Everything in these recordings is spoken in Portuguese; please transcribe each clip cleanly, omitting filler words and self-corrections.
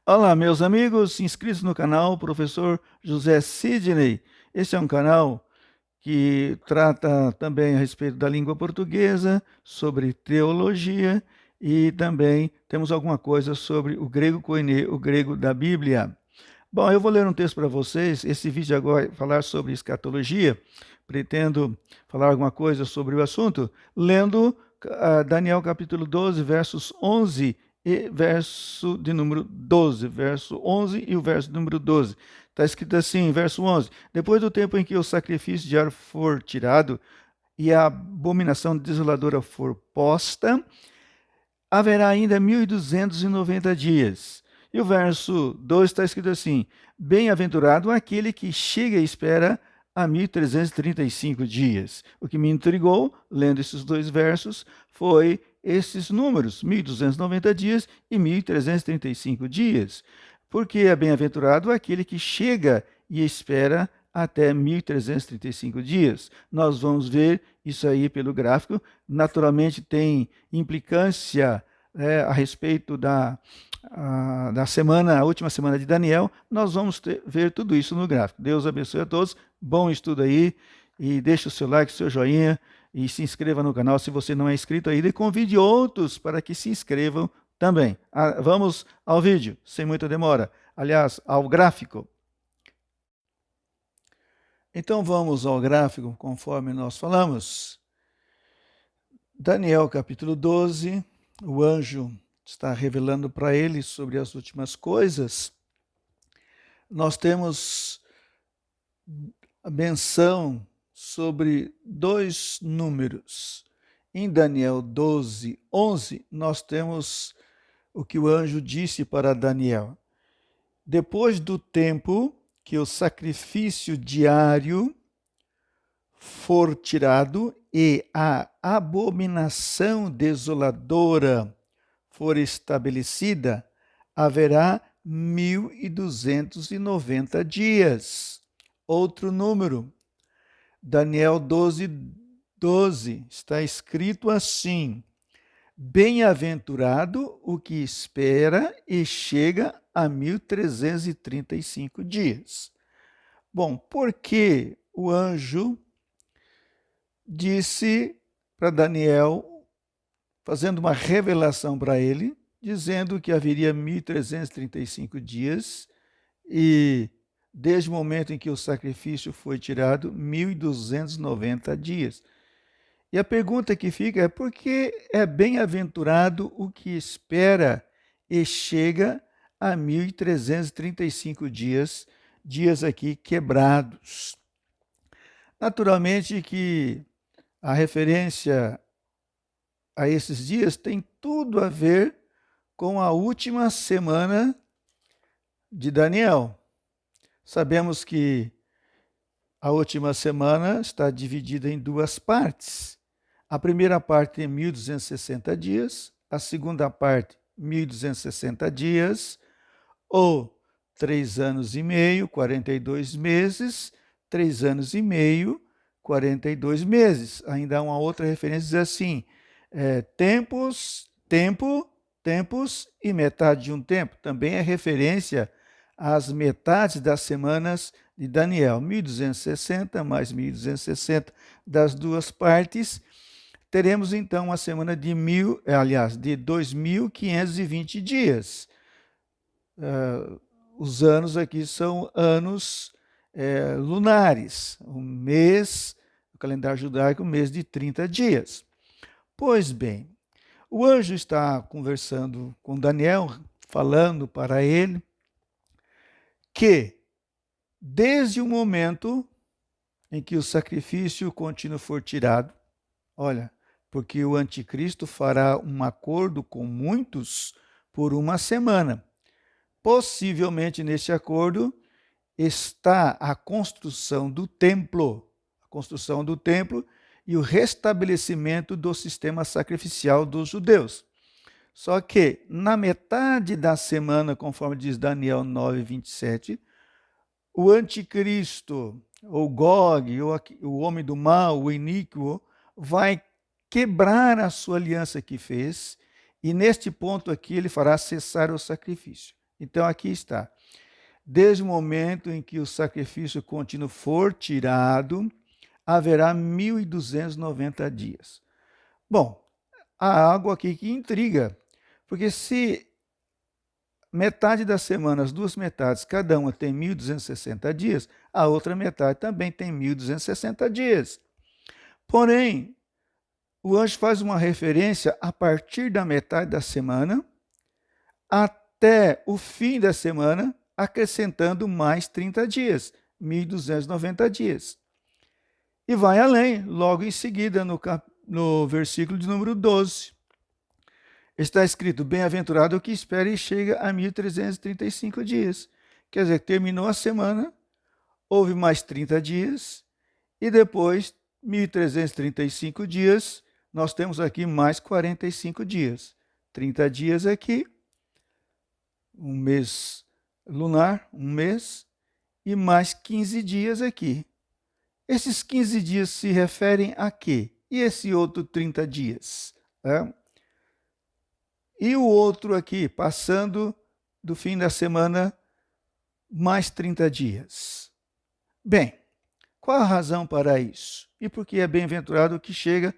Olá, meus amigos inscritos no canal Professor José Sidney. Esse é um canal que trata também a respeito da língua portuguesa, sobre teologia e também temos alguma coisa sobre o grego koiné, o grego da Bíblia. Bom, eu vou ler um texto para vocês. Esse vídeo agora vai falar sobre escatologia. Pretendo falar alguma coisa sobre o assunto, lendo Daniel capítulo 12, versos 11 e verso de número 12, verso 11 e o verso de número 12. Está escrito assim, verso 11: Depois do tempo em que o sacrifício de ar for tirado e a abominação desoladora for posta, haverá ainda 1290 dias. E o verso 2 está escrito assim: Bem-aventurado aquele que chega e espera a 1335 dias. O que me intrigou, lendo esses dois versos, foi esses números, 1290 dias e 1335 dias. Porque é bem-aventurado aquele que chega e espera até 1335 dias. Nós vamos ver isso aí pelo gráfico. Naturalmente tem implicância a respeito da semana, a última semana de Daniel. Nós vamos ver tudo isso no gráfico. Deus abençoe a todos. Bom estudo aí. E deixe o seu like, o seu joinha e se inscreva no canal se você não é inscrito ainda. E convide outros para que se inscrevam também. Vamos ao vídeo, sem muita demora. Aliás, ao gráfico. Então vamos ao gráfico, conforme nós falamos. Daniel capítulo 12, o anjo está revelando para ele sobre as últimas coisas. Nós temos a menção sobre dois números. Em Daniel 12, 11, nós temos o que o anjo disse para Daniel. Depois do tempo que o sacrifício diário for tirado e a abominação desoladora for estabelecida, haverá 1290 dias. Outro número, Daniel 12, 12, está escrito assim: Bem-aventurado o que espera e chega a 1335 dias. Bom, por que o anjo disse para Daniel, fazendo uma revelação para ele, dizendo que haveria 1335 dias e, desde o momento em que o sacrifício foi tirado, 1290 dias. E a pergunta que fica é: por que é bem-aventurado o que espera e chega a 1335 dias, dias aqui quebrados? Naturalmente que a referência a esses dias tem tudo a ver com a última semana de Daniel. Sabemos que a última semana está dividida em duas partes. A primeira parte tem 1260 dias, a segunda parte 1260 dias, ou 3 anos e meio, 42 meses, 3 anos e meio, 42 meses. Ainda há uma outra referência, diz assim, tempos e metade de um tempo. Também é referência às metades das semanas de Daniel. 1260 mais 1260 das duas partes. Teremos então uma semana de 2.520 dias. Os anos aqui são anos lunares. Um mês, o calendário judaico, um mês de 30 dias. Pois bem, o anjo está conversando com Daniel, falando para ele que, desde o momento em que o sacrifício contínuo for tirado, olha, porque o anticristo fará um acordo com muitos por uma semana. Possivelmente neste acordo está a construção do templo e o restabelecimento do sistema sacrificial dos judeus. Só que na metade da semana, conforme diz Daniel 9, 27, o anticristo, ou Gog, o homem do mal, o iníquo, vai quebrar a sua aliança que fez, e neste ponto aqui ele fará cessar o sacrifício. Então aqui está. Desde o momento em que o sacrifício contínuo for tirado, haverá 1.290 dias. Bom, há algo aqui que intriga, porque se metade da semana, as duas metades, cada uma tem 1.260 dias, a outra metade também tem 1.260 dias. Porém, o anjo faz uma referência a partir da metade da semana até o fim da semana, acrescentando mais 30 dias, 1.290 dias. E vai além, logo em seguida, no versículo de número 12. Está escrito, bem-aventurado o que espera e chega a 1.335 dias. Quer dizer, terminou a semana, houve mais 30 dias, e depois, 1.335 dias, nós temos aqui mais 45 dias. 30 dias aqui, um mês lunar, um mês, e mais 15 dias aqui. Esses 15 dias se referem a quê? E esse outro 30 dias? E o outro aqui, passando do fim da semana, mais 30 dias. Bem, qual a razão para isso? E por que é bem-aventurado que chega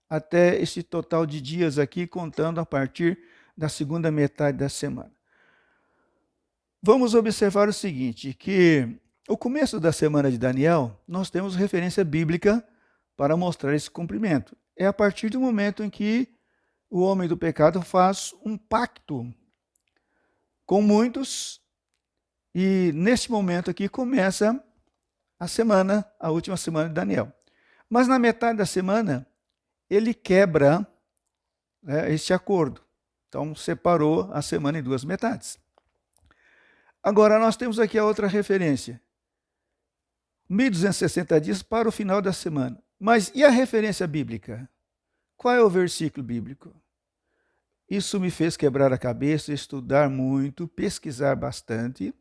até esse total de dias aqui, contando a partir da segunda metade da semana? Vamos observar o seguinte, que o começo da semana de Daniel, nós temos referência bíblica para mostrar esse cumprimento. É a partir do momento em que o homem do pecado faz um pacto com muitos, e neste momento aqui começa a semana, a última semana de Daniel. Mas na metade da semana, ele quebra este acordo. Então, separou a semana em duas metades. Agora, nós temos aqui a outra referência. 1.260 dias para o final da semana. Mas e a referência bíblica? Qual é o versículo bíblico? Isso me fez quebrar a cabeça, estudar muito, pesquisar bastante.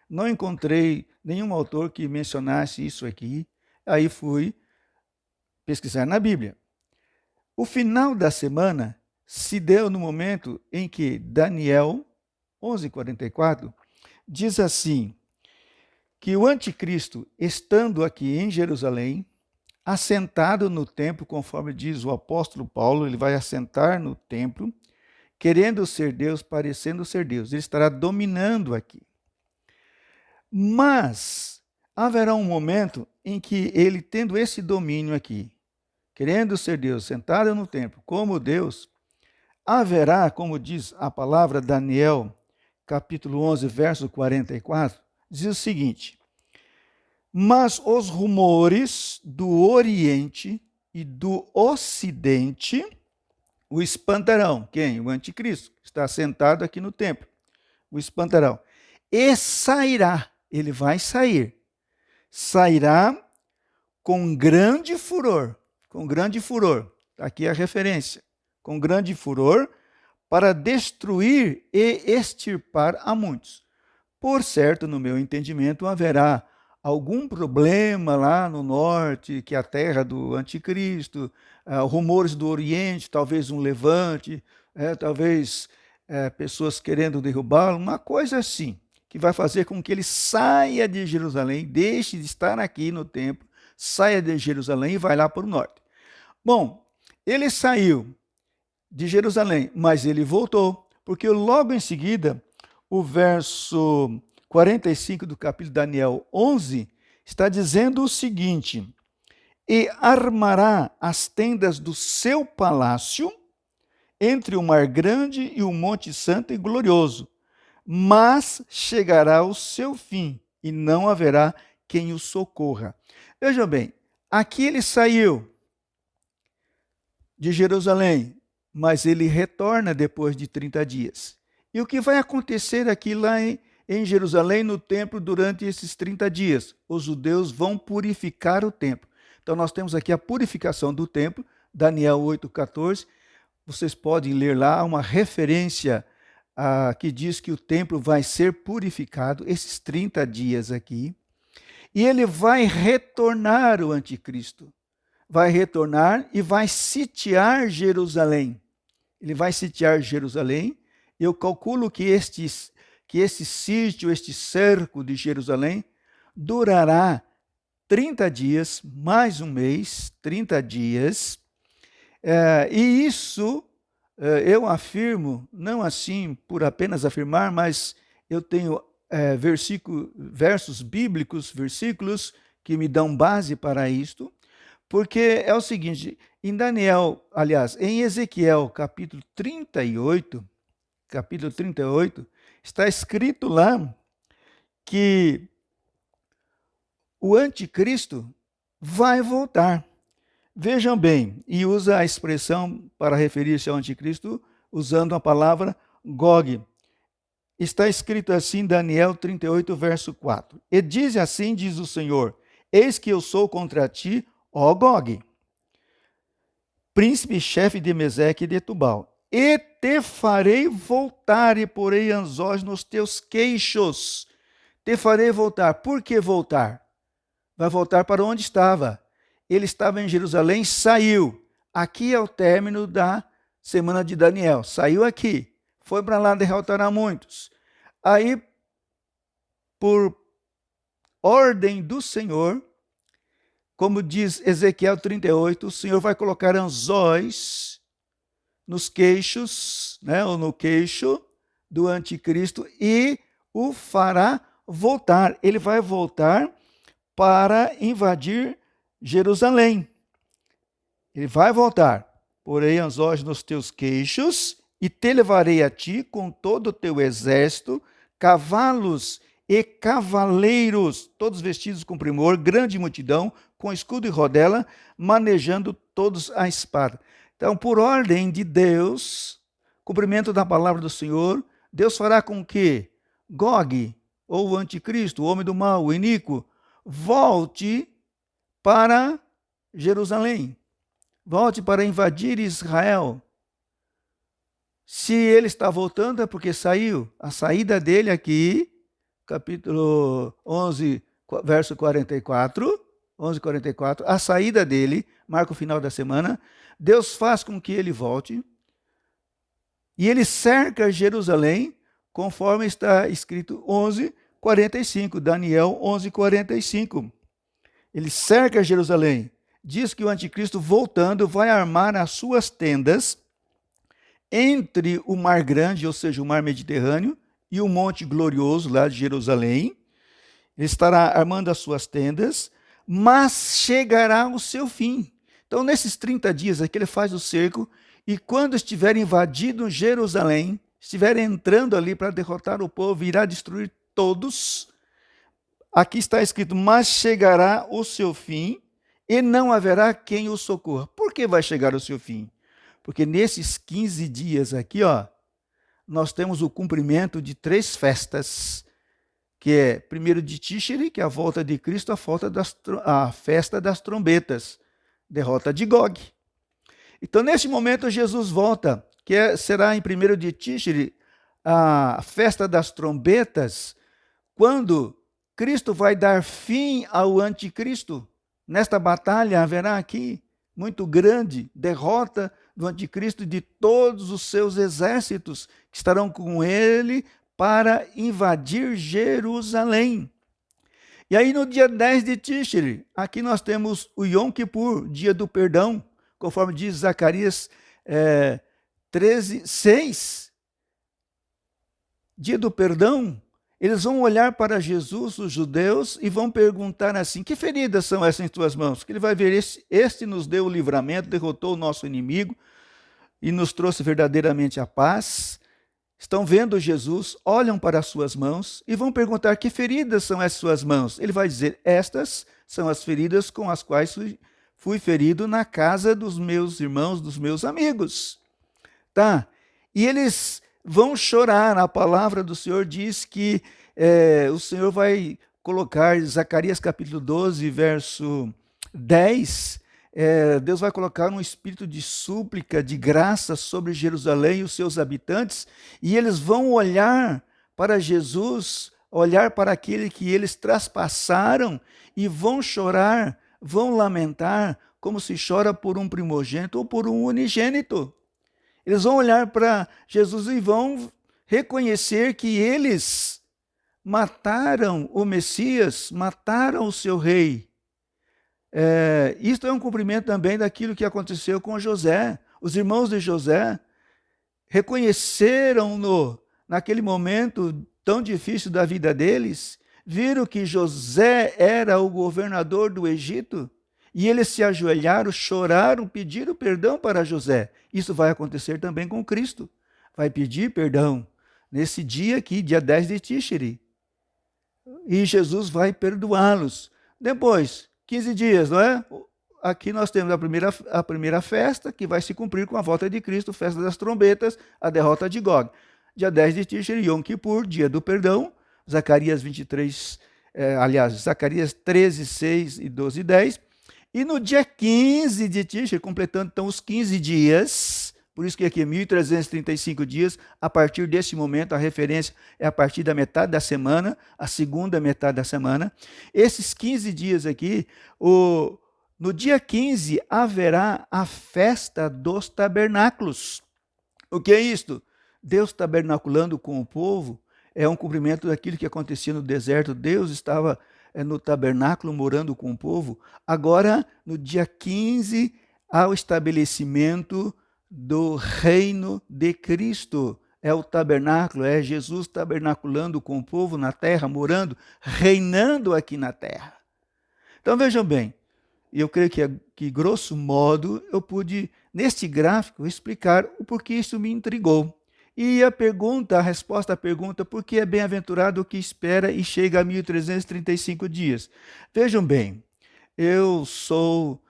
Não encontrei nenhum autor que mencionasse isso aqui. Aí fui pesquisar na Bíblia. O final da semana se deu no momento em que Daniel 11:44 diz assim, que o anticristo, estando aqui em Jerusalém, assentado no templo, conforme diz o apóstolo Paulo, ele vai assentar no templo, querendo ser Deus, parecendo ser Deus. Ele estará dominando aqui. Mas haverá um momento em que ele, tendo esse domínio aqui, querendo ser Deus, sentado no templo, como Deus, haverá, como diz a palavra Daniel, capítulo 11, verso 44, diz o seguinte, mas os rumores do Oriente e do Ocidente o espantarão. Quem? O anticristo. Está sentado aqui no templo. O espantarão. E sairá. Ele vai sair. Sairá com grande furor. Com grande furor. Aqui é a referência. Com grande furor para destruir e extirpar a muitos. Por certo, no meu entendimento, haverá algum problema lá no norte, que é a terra do anticristo, rumores do Oriente, talvez um levante, talvez pessoas querendo derrubá-lo, uma coisa assim, que vai fazer com que ele saia de Jerusalém, deixe de estar aqui no templo, saia de Jerusalém e vai lá para o norte. Bom, ele saiu de Jerusalém, mas ele voltou, porque logo em seguida, o verso 45 do capítulo Daniel 11, está dizendo o seguinte, e armará as tendas do seu palácio entre o mar grande e o monte santo e glorioso, mas chegará o seu fim e não haverá quem o socorra. Veja bem, aqui ele saiu de Jerusalém, mas ele retorna depois de 30 dias. E o que vai acontecer aqui lá em Jerusalém, no templo, durante esses 30 dias? Os judeus vão purificar o templo. Então, nós temos aqui a purificação do templo, Daniel 8,14. Vocês podem ler lá uma referência que diz que o templo vai ser purificado, esses 30 dias aqui. E ele vai retornar, o anticristo. Vai retornar e vai sitiar Jerusalém. Ele vai sitiar Jerusalém. Eu calculo que que esse sítio, este cerco de Jerusalém, durará 30 dias, mais um mês, 30 dias. E isso eu afirmo, não assim por apenas afirmar, mas eu tenho versos bíblicos, versículos que me dão base para isto, porque é o seguinte, em Ezequiel capítulo 38, está escrito lá que o anticristo vai voltar. Vejam bem, e usa a expressão para referir-se ao anticristo, usando a palavra Gog. Está escrito assim em Daniel 38, verso 4. E diz assim, diz o Senhor, eis que eu sou contra ti, ó Gog, príncipe chefe de Meseque e de Tubal, e te farei voltar e porei anzóis nos teus queixos. Te farei voltar. Por que voltar? Vai voltar para onde estava. Ele estava em Jerusalém, saiu. Aqui é o término da semana de Daniel. Saiu aqui, foi para lá derrotar a muitos. Aí, por ordem do Senhor, como diz Ezequiel 38, o Senhor vai colocar anzóis nos queixos, ou no queixo do anticristo e o fará voltar. Ele vai voltar para invadir Jerusalém. Ele vai voltar. Porei anzóis nos teus queixos e te levarei a ti com todo o teu exército, cavalos e cavaleiros, todos vestidos com primor, grande multidão, com escudo e rodela, manejando todos a espada. Então, por ordem de Deus, cumprimento da palavra do Senhor, Deus fará com que Gog, ou o anticristo, o homem do mal, o iníquo, volte para Jerusalém. Volte para invadir Israel. Se ele está voltando é porque saiu. A saída dele aqui, capítulo 11, verso 44, 11:44, a saída dele, marca o final da semana, Deus faz com que ele volte e ele cerca Jerusalém, conforme está escrito 11:45, Daniel 11:45. Ele cerca Jerusalém. Diz que o anticristo, voltando, vai armar as suas tendas entre o Mar Grande, ou seja, o Mar Mediterrâneo, e o Monte Glorioso, lá de Jerusalém. Ele estará armando as suas tendas, mas chegará o seu fim. Então, nesses 30 dias aqui, ele faz o cerco, e quando estiver invadido Jerusalém, estiver entrando ali para derrotar o povo, irá destruir todos. Aqui está escrito, mas chegará o seu fim, e não haverá quem o socorra. Por que vai chegar o seu fim? Porque nesses 15 dias aqui, nós temos o cumprimento de 3 festas, que é primeiro de Tishri, que é a volta de Cristo, a festa das trombetas, derrota de Gog. Então, nesse momento, Jesus volta, será em primeiro de Tishri, a festa das trombetas, quando Cristo vai dar fim ao anticristo. Nesta batalha haverá aqui, muito grande, derrota do anticristo e de todos os seus exércitos que estarão com ele para invadir Jerusalém. E aí no dia 10 de Tishri, aqui nós temos o Yom Kippur, dia do perdão, conforme diz Zacarias 13:6. Dia do perdão. Eles vão olhar para Jesus, os judeus, e vão perguntar assim, que feridas são essas em tuas mãos? Que ele vai ver, este nos deu o livramento, derrotou o nosso inimigo e nos trouxe verdadeiramente a paz. Estão vendo Jesus, olham para as suas mãos e vão perguntar, que feridas são essas suas mãos? Ele vai dizer, estas são as feridas com as quais fui ferido na casa dos meus irmãos, dos meus amigos. Tá? E eles vão chorar. A palavra do Senhor diz que o Senhor vai colocar, Zacarias capítulo 12, verso 10, Deus vai colocar um espírito de súplica, de graça sobre Jerusalém e os seus habitantes, e eles vão olhar para Jesus, olhar para aquele que eles traspassaram, e vão chorar, vão lamentar, como se chora por um primogênito ou por um unigênito. Eles vão olhar para Jesus e vão reconhecer que eles mataram o Messias, mataram o seu rei. Isto é um cumprimento também daquilo que aconteceu com José. Os irmãos de José reconheceram-no naquele momento tão difícil da vida deles, viram que José era o governador do Egito, e eles se ajoelharam, choraram, pediram perdão para José. Isso vai acontecer também com Cristo. Vai pedir perdão nesse dia aqui, dia 10 de Tíxeri. E Jesus vai perdoá-los. Depois, 15 dias, não é? Aqui nós temos a primeira festa, que vai se cumprir com a volta de Cristo, festa das trombetas, a derrota de Gog. Dia 10 de Tíxeri, Yom Kippur, dia do perdão, Zacarias 23, Zacarias 13, 6 e 12, 10. E no dia 15 de Tíxeri, completando então os 15 dias, por isso que aqui é 1.335 dias, a partir desse momento, a referência é a partir da metade da semana, a segunda metade da semana. Esses 15 dias aqui, no dia 15 haverá a festa dos tabernáculos. O que é isto? Deus tabernaculando com o povo é um cumprimento daquilo que acontecia no deserto. Deus estava no tabernáculo morando com o povo. Agora, no dia 15, há o estabelecimento do reino de Cristo. É o tabernáculo, é Jesus tabernaculando com o povo na terra, morando, reinando aqui na terra. Então vejam bem, eu creio que grosso modo eu pude, neste gráfico, explicar o porquê isso me intrigou. E a resposta à pergunta, por que é bem-aventurado o que espera e chega a 1.335 dias? Vejam bem, eu sou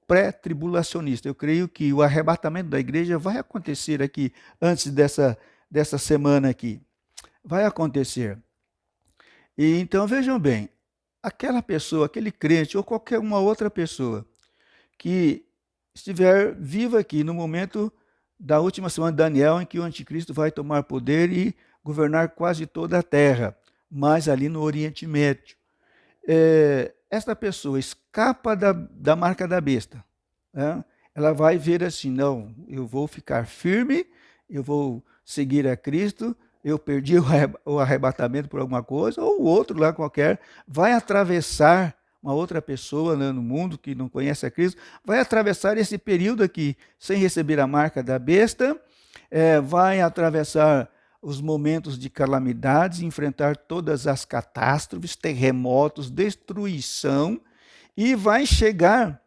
pré-tribulacionista. Eu creio que o arrebatamento da igreja vai acontecer aqui, antes dessa semana aqui. Vai acontecer. E então, vejam bem, aquela pessoa, aquele crente, ou qualquer uma outra pessoa, que estiver viva aqui no momento da última semana de Daniel, em que o anticristo vai tomar poder e governar quase toda a terra, mas ali no Oriente Médio. Esta pessoa escapa da marca da besta. Né? Ela vai ver assim, não, eu vou ficar firme, eu vou seguir a Cristo, eu perdi o arrebatamento por alguma coisa, ou o outro lá qualquer, vai atravessar uma outra pessoa, né, no mundo que não conhece a Cristo, vai atravessar esse período aqui sem receber a marca da besta, vai atravessar os momentos de calamidades, enfrentar todas as catástrofes, terremotos, destruição, e vai chegar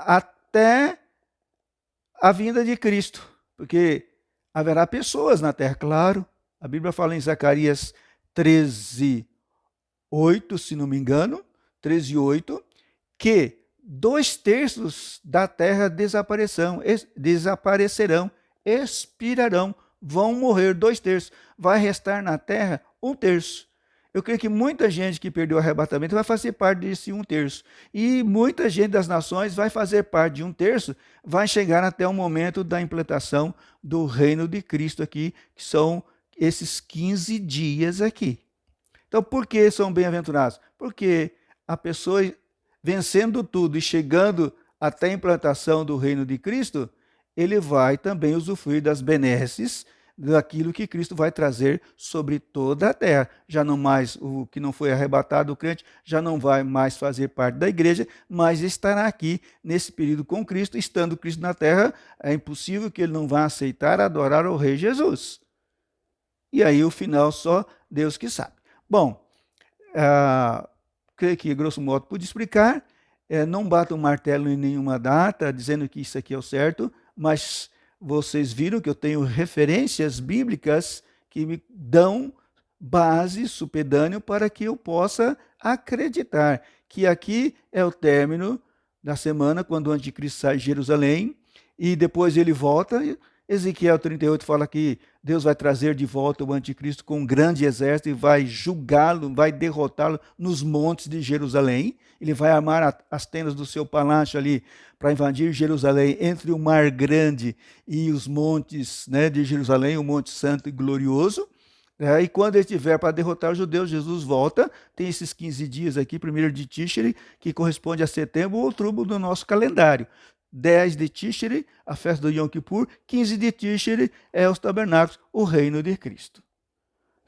até a vinda de Cristo, porque haverá pessoas na terra, claro. A Bíblia fala em Zacarias 13, 8, se não me engano, 13, 8, que 2/3 da terra desaparecerão, expirarão, vão morrer 2/3. Vai restar na terra 1/3. Eu creio que muita gente que perdeu o arrebatamento vai fazer parte desse 1/3. E muita gente das nações vai fazer parte de 1/3, vai chegar até o momento da implantação do reino de Cristo aqui, que são esses 15 dias aqui. Então, por que são bem-aventurados? Porque a pessoa vencendo tudo e chegando até a implantação do reino de Cristo, ele vai também usufruir das benesses daquilo que Cristo vai trazer sobre toda a terra. Já não mais o que não foi arrebatado, o crente, já não vai mais fazer parte da igreja, mas estará aqui nesse período com Cristo. Estando Cristo na terra, é impossível que ele não vá aceitar adorar o Rei Jesus. E aí o final só Deus que sabe. Bom, creio que grosso modo pude explicar. Não bato um martelo em nenhuma data, dizendo que isso aqui é o certo, mas vocês viram que eu tenho referências bíblicas que me dão base, supedâneo, para que eu possa acreditar que aqui é o término da semana, quando o anticristo sai de Jerusalém, e depois ele volta. Ezequiel 38 fala que Deus vai trazer de volta o anticristo com um grande exército e vai julgá-lo, vai derrotá-lo nos montes de Jerusalém. Ele vai armar as tendas do seu palácio ali para invadir Jerusalém entre o mar grande e os montes, né, de Jerusalém, o Monte Santo e Glorioso. E quando ele estiver para derrotar os judeus, Jesus volta. Tem esses 15 dias aqui, 1º de Tíxeri, que corresponde a setembro ou outubro do nosso calendário. 10 de Tishri, a festa do Yom Kippur, 15 de Tishri é os tabernáculos, o reino de Cristo.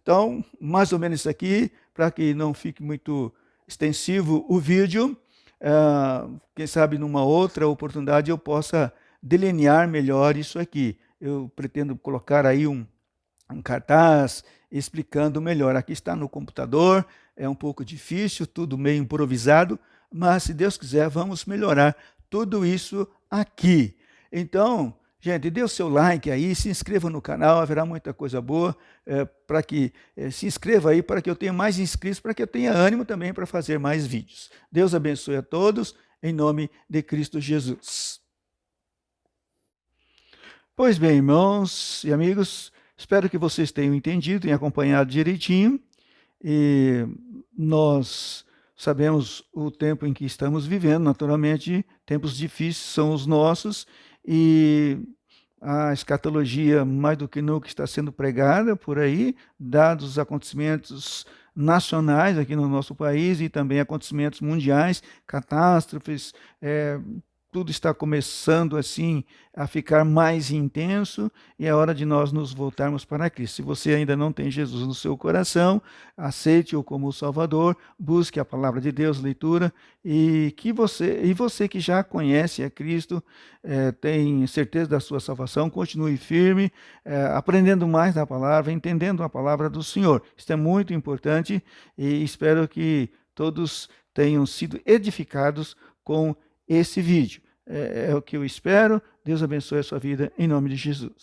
Então, mais ou menos isso aqui, para que não fique muito extensivo o vídeo, quem sabe numa outra oportunidade eu possa delinear melhor isso aqui. Eu pretendo colocar aí um cartaz explicando melhor. Aqui está no computador, é um pouco difícil, tudo meio improvisado, mas se Deus quiser, vamos melhorar tudo isso aqui. Então, gente, dê o seu like aí, se inscreva no canal, haverá muita coisa boa, para que se inscreva aí, para que eu tenha mais inscritos, para que eu tenha ânimo também para fazer mais vídeos. Deus abençoe a todos, em nome de Cristo Jesus. Pois bem, irmãos e amigos, espero que vocês tenham entendido e acompanhado direitinho. E nós sabemos o tempo em que estamos vivendo, naturalmente, tempos difíceis são os nossos, e a escatologia, mais do que nunca, está sendo pregada por aí, dados os acontecimentos nacionais aqui no nosso país e também acontecimentos mundiais, catástrofes, tudo está começando assim a ficar mais intenso e é hora de nós nos voltarmos para Cristo. Se você ainda não tem Jesus no seu coração, aceite-o como Salvador, busque a palavra de Deus, leitura, e você que já conhece a Cristo, tem certeza da sua salvação, continue firme, aprendendo mais da palavra, entendendo a palavra do Senhor. Isso é muito importante e espero que todos tenham sido edificados com esse vídeo. É o que eu espero. Deus abençoe a sua vida, em nome de Jesus.